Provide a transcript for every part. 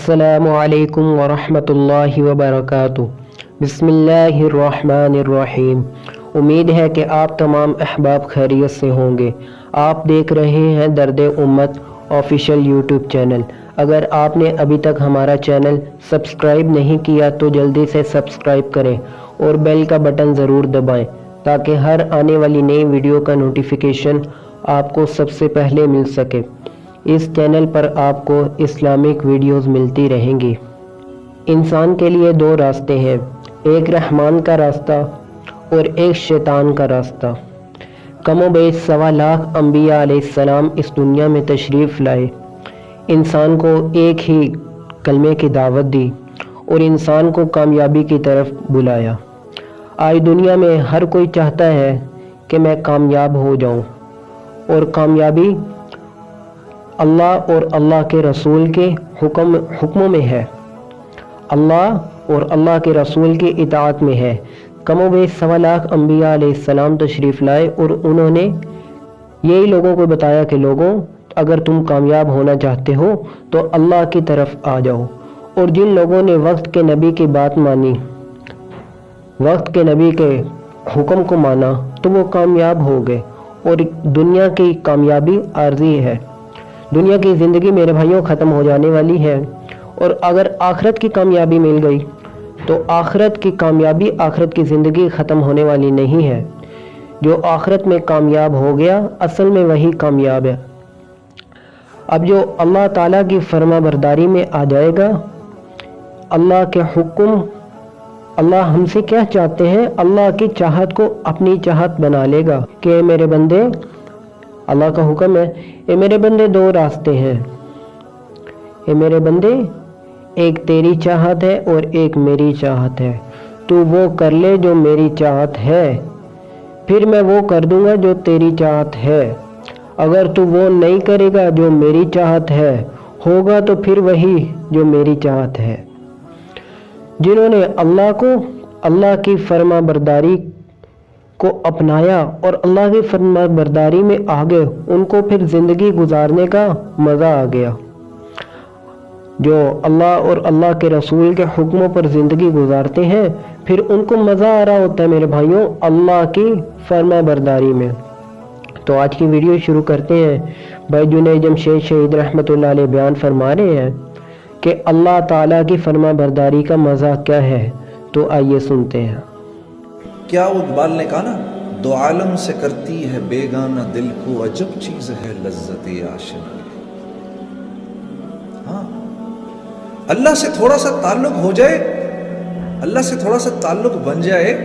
السلام علیکم ورحمۃ اللہ وبرکاتہ۔ بسم اللہ الرحمن الرحیم۔ امید ہے کہ آپ تمام احباب خیریت سے ہوں گے۔ آپ دیکھ رہے ہیں درد امت آفیشیل یوٹیوب چینل۔ اگر آپ نے ابھی تک ہمارا چینل سبسکرائب نہیں کیا تو جلدی سے سبسکرائب کریں اور بیل کا بٹن ضرور دبائیں تاکہ ہر آنے والی نئی ویڈیو کا نوٹیفیکیشن آپ کو سب سے پہلے مل سکے۔ اس چینل پر آپ کو اسلامک ویڈیوز ملتی رہیں گی۔ انسان کے لیے دو راستے ہیں، ایک رحمان کا راستہ اور ایک شیطان کا راستہ۔ کم و بیش 1.25 لاکھ انبیاء علیہ السلام اس دنیا میں تشریف لائے، انسان کو ایک ہی کلمے کی دعوت دی اور انسان کو کامیابی کی طرف بلایا۔ آج دنیا میں ہر کوئی چاہتا ہے کہ میں کامیاب ہو جاؤں، اور کامیابی اللہ اور اللہ کے رسول کے حکموں میں ہے، اللہ اور اللہ کے رسول کی اطاعت میں ہے۔ کم و بیش 1.25 لاکھ انبیاء علیہ السلام تشریف لائے اور انہوں نے یہی لوگوں کو بتایا کہ لوگوں، اگر تم کامیاب ہونا چاہتے ہو تو اللہ کی طرف آ جاؤ۔ اور جن لوگوں نے وقت کے نبی کی بات مانی، وقت کے نبی کے حکم کو مانا، تو وہ کامیاب ہو گئے۔ اور دنیا کی کامیابی عارضی ہے، دنیا کی زندگی میرے بھائیوں ختم ہو جانے والی ہے، اور اگر آخرت کی کامیابی مل گئی تو آخرت کی کامیابی، آخرت کی زندگی ختم ہونے والی نہیں ہے۔ جو آخرت میں کامیاب ہو گیا اصل میں وہی کامیاب ہے۔ اب جو اللہ تعالیٰ کی فرما برداری میں آ جائے گا، اللہ کے حکم، اللہ ہم سے کیا چاہتے ہیں، اللہ کی چاہت کو اپنی چاہت بنا لے گا کہ میرے بندے، اللہ کا حکم ہے، اے میرے بندے دو راستے ہیں، اے میرے بندے ایک تیری چاہت ہے اور ایک میری چاہت ہے، تو وہ کر لے جو میری چاہت ہے، پھر میں وہ کر دوں گا جو تیری چاہت ہے۔ اگر تو وہ نہیں کرے گا جو میری چاہت ہے، ہوگا تو پھر وہی جو میری چاہت ہے۔ جنہوں نے اللہ کو، اللہ کی فرما برداری کو اپنایا اور اللہ کی فرما برداری میں آگے، ان کو پھر زندگی گزارنے کا مزہ آ گیا۔ جو اللہ اور اللہ کے رسول کے حکموں پر زندگی گزارتے ہیں، پھر ان کو مزہ آ رہا ہوتا ہے میرے بھائیوں اللہ کی فرما برداری میں۔ تو آج کی ویڈیو شروع کرتے ہیں۔ بھائی جنید جمشید شہید رحمۃ اللہ علیہ بیان فرما رہے ہیں کہ اللہ تعالیٰ کی فرما برداری کا مزہ کیا ہے، تو آئیے سنتے ہیں۔ کیا اقبال نے کہا نا، دو عالم سے کرتی ہے بیگانہ دل کو، عجب چیز ہے لذت آشنا۔ ہاں، اللہ سے تھوڑا سا تعلق ہو جائے، اللہ سے تھوڑا سا تعلق بن جائے،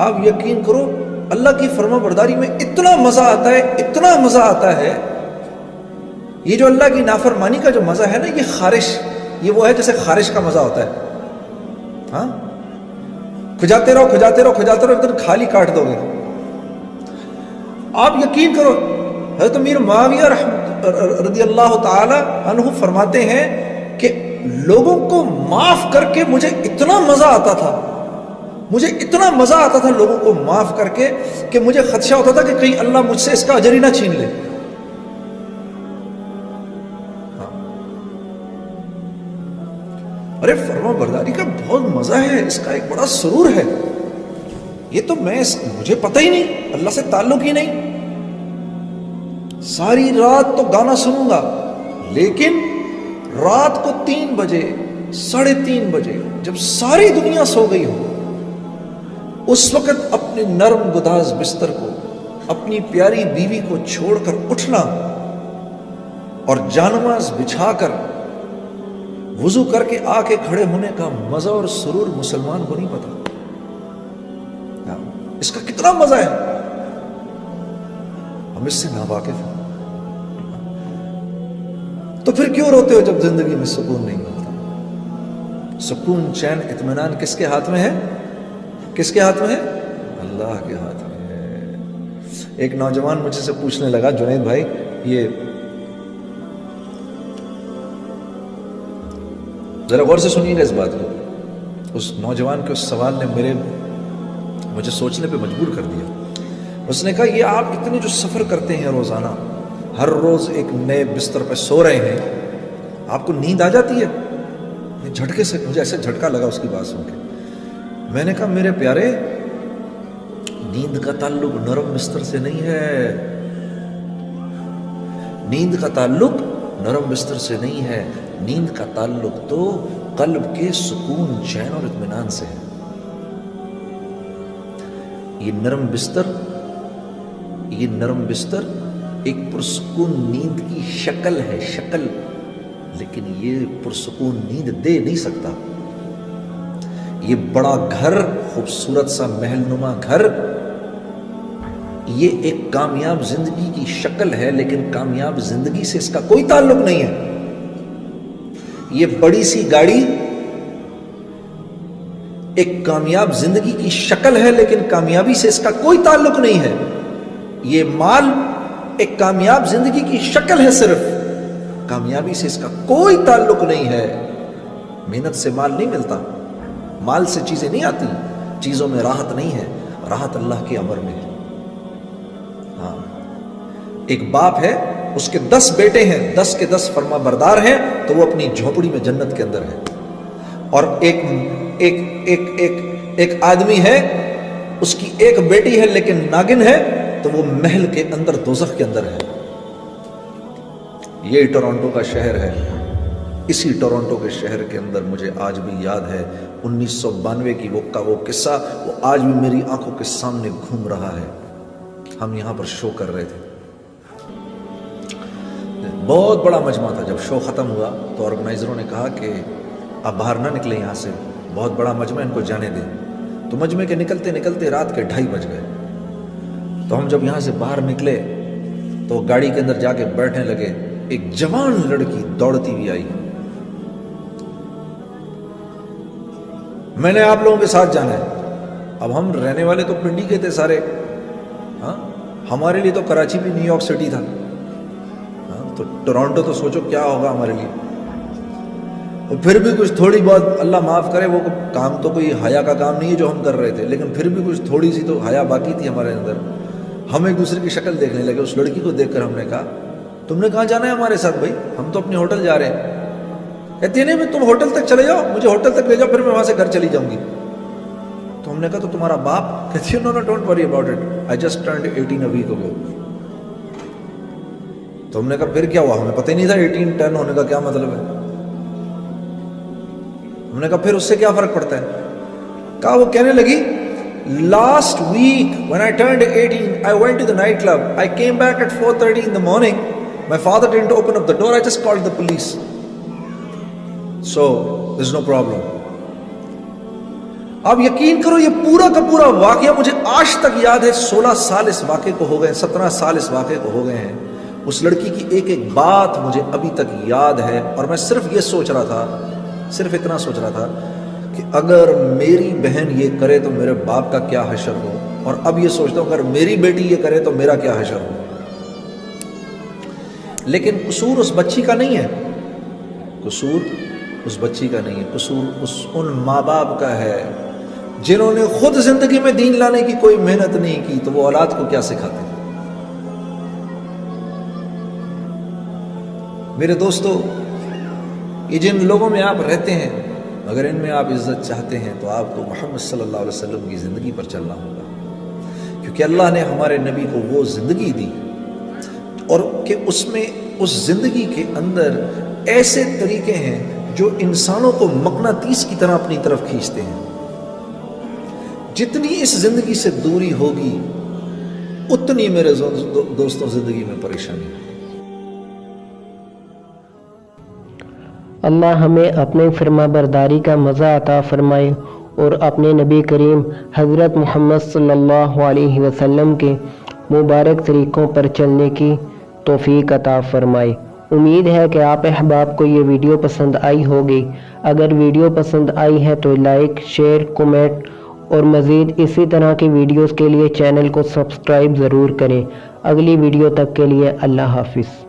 آپ یقین کرو اللہ کی فرما برداری میں اتنا مزہ آتا ہے، اتنا مزہ آتا ہے۔ یہ جو اللہ کی نافرمانی کا جو مزہ ہے نا، یہ خارش، یہ وہ ہے جیسے خارش کا مزہ ہوتا ہے۔ ہاں، کھجاتے رہو کھجاتے رہو کھجاتے رہو، ایک دن خالی کاٹ دو گے۔ آپ یقین کرو، حضرت امیر معاویہ رضی اللہ تعالی عنہ فرماتے ہیں کہ لوگوں کو معاف کر کے مجھے اتنا مزہ آتا تھا، مجھے اتنا مزہ آتا تھا لوگوں کو معاف کر کے، کہ مجھے خدشہ ہوتا تھا کہ کہیں اللہ مجھ سے اس کا اجر ہی نہ چھین لے۔ ارے فرما برداری کا بہت مزہ ہے، اس کا ایک بڑا سرور ہے۔ یہ تو مجھے پتہ ہی نہیں، اللہ سے تعلق ہی نہیں، ساری رات تو گانا سنوں گا، لیکن رات کو 3 بجے 3:30 بجے جب ساری دنیا سو گئی ہو، اس وقت اپنے نرم گداز بستر کو، اپنی پیاری بیوی کو چھوڑ کر اٹھنا اور جانماز بچھا کر وضو کر کے آ کے کھڑے ہونے کا مزہ اور سرور مسلمان کو نہیں پتا۔ اس کا کتنا مزہ ہے، ہم اس سے ناواقف ہیں۔ تو پھر کیوں روتے ہو جب زندگی میں سکون نہیں ہوتا؟ سکون، چین، اطمینان کس کے ہاتھ میں ہے؟ کس کے ہاتھ میں ہے؟ اللہ کے ہاتھ میں ہے۔ ایک نوجوان مجھ سے پوچھنے لگا، جنید بھائی، یہ ذرا غور سے سنیے گا اس بات کو۔ اس نوجوان کے اس سوال نے مجھے سوچنے پہ مجبور کر دیا۔ اس نے کہا، یہ آپ اتنے جو سفر کرتے ہیں روزانہ، ہر روز ایک نئے بستر پہ سو رہے ہیں، آپ کو نیند آ جاتی ہے؟ جھٹکے سے مجھے ایسے جھٹکا لگا اس کی بات سن کے. میں نے کہا میرے پیارے، نیند کا تعلق نرم بستر سے نہیں ہے. نیند کا تعلق نرم بستر سے نہیں ہے. نیند کا تعلق تو قلب کے سکون، چین اور اطمینان سے ہے. یہ نرم بستر ایک پرسکون نیند کی شکل ہے، شکل، لیکن یہ پرسکون نیند دے نہیں سکتا. یہ بڑا گھر، خوبصورت سا محل نما گھر، یہ ایک کامیاب زندگی کی شکل ہے، لیکن کامیاب زندگی سے اس کا کوئی تعلق نہیں ہے. یہ بڑی سی گاڑی ایک کامیاب زندگی کی شکل ہے، لیکن کامیابی سے اس کا کوئی تعلق نہیں ہے. یہ مال ایک کامیاب زندگی کی شکل ہے، صرف کامیابی سے اس کا کوئی تعلق نہیں ہے. محنت سے مال نہیں ملتا، مال سے چیزیں نہیں آتی، چیزوں میں راحت نہیں ہے، راحت اللہ کے امر میں ہے. ہاں، ایک باپ ہے، اس کے 10 بیٹے ہیں، 10 کے 10 فرما بردار ہیں، تو وہ اپنی جھونپڑی میں جنت کے اندر ہے. اور ایک آدمی ہے، اس کی ایک بیٹی ہے لیکن ناگن ہے، تو وہ محل کے اندر دوزخ کے اندر ہے. یہ ٹورانٹو کا شہر ہے. اسی ٹورانٹو کے شہر کے اندر مجھے آج بھی یاد ہے 1992 کی وہ قصہ، وہ آج بھی میری آنکھوں کے سامنے گھوم رہا ہے. ہم یہاں پر شو کر رہے تھے، بہت بڑا مجمع تھا. جب شو ختم ہوا تو آرگنائزروں نے کہا کہ آپ باہر نہ نکلیں یہاں سے، بہت بڑا مجمع، ان کو جانے دیں. تو مجمع کے نکلتے نکلتے رات کے 2:30 بج گئے. تو ہم جب یہاں سے باہر نکلے تو گاڑی کے اندر جا کے بیٹھنے لگے. ایک جوان لڑکی دوڑتی ہوئی آئی، میں نے آپ لوگوں کے ساتھ جانا ہے. اب ہم رہنے والے تو پنڈی کے تھے سارے، ہاں، ہمارے لیے تو کراچی بھی نیو یارک سٹی تھا، ہاں، تو ٹورانٹو تو سوچو کیا ہوگا ہمارے لیے. اور پھر بھی کچھ تھوڑی بہت، اللہ معاف کرے، وہ کام تو کوئی حیا کا کام نہیں ہے جو ہم کر رہے تھے، لیکن پھر بھی کچھ تھوڑی سی تو حیا باقی تھی ہمارے اندر. ہم ایک دوسرے کی شکل دیکھنے لگے. اس لڑکی کو دیکھ کر ہم نے کہا تم نے کہاں جانا ہے ہمارے ساتھ بھائی؟ ہم تو اپنے ہوٹل جا رہے ہیں. کہتی ہے نہیں، تم ہوٹل تک چلے جاؤ، مجھے ہوٹل تک لے جاؤ، پھر میں وہاں سے گھر چلی جاؤں گی. تو ہم نے کہا تو تمہارا باپ؟ کہتی ہے no don't worry about it, I just turned 18 a week ago. تو ہم نے کہا پھر کیا ہوا؟ ہمیں پتہ ہی نہیں تھا 18 10 ہونے کا کیا مطلب ہے. ہم نے کہا پھر اس سے کیا فرق پڑتا ہے؟ کہا وہ کہنے لگی last week when I turned 18 I went to the night club, I came back at 4:30 in the morning, my father didn't open up the door, I just called the police, so there's no problem. آپ یقین کرو یہ پورا کا پورا واقعہ مجھے آج تک یاد ہے. 16 سال اس واقعے کو ہو گئے، 17 سال اس واقعے کو ہو گئے ہیں. اس لڑکی کی ایک ایک بات مجھے ابھی تک یاد ہے. اور میں صرف یہ سوچ رہا تھا، صرف اتنا سوچ رہا تھا کہ اگر میری بہن یہ کرے تو میرے باپ کا کیا حشر ہو. اور اب یہ سوچتا ہوں اگر میری بیٹی یہ کرے تو میرا کیا حشر ہو. لیکن قصور اس بچی کا نہیں ہے، قصور اس بچی کا نہیں ہے، قصور ان ماں باپ کا ہے جنہوں نے خود زندگی میں دین لانے کی کوئی محنت نہیں کی، تو وہ اولاد کو کیا سکھاتے ہیں. میرے دوستو، یہ جن لوگوں میں آپ رہتے ہیں، اگر ان میں آپ عزت چاہتے ہیں تو آپ کو محمد صلی اللہ علیہ وسلم کی زندگی پر چلنا ہوگا، کیونکہ اللہ نے ہمارے نبی کو وہ زندگی دی اور کہ اس میں اس زندگی کے اندر ایسے طریقے ہیں جو انسانوں کو مقناطیس کی طرح اپنی طرف کھینچتے ہیں. جتنی اس زندگی سے دوری ہوگی اتنی میرے دوستوں زندگی میں پریشانی. اللہ ہمیں اپنے فرما برداری کا مزہ عطا فرمائے اور اپنے نبی کریم حضرت محمد صلی اللہ علیہ وسلم کے مبارک طریقوں پر چلنے کی توفیق عطا فرمائے. امید ہے کہ آپ احباب کو یہ ویڈیو پسند آئی ہوگی. اگر ویڈیو پسند آئی ہے تو لائک، شیئر، کومنٹ اور مزید اسی طرح کی ویڈیوز کے لیے چینل کو سبسکرائب ضرور کریں. اگلی ویڈیو تک کے لیے اللہ حافظ.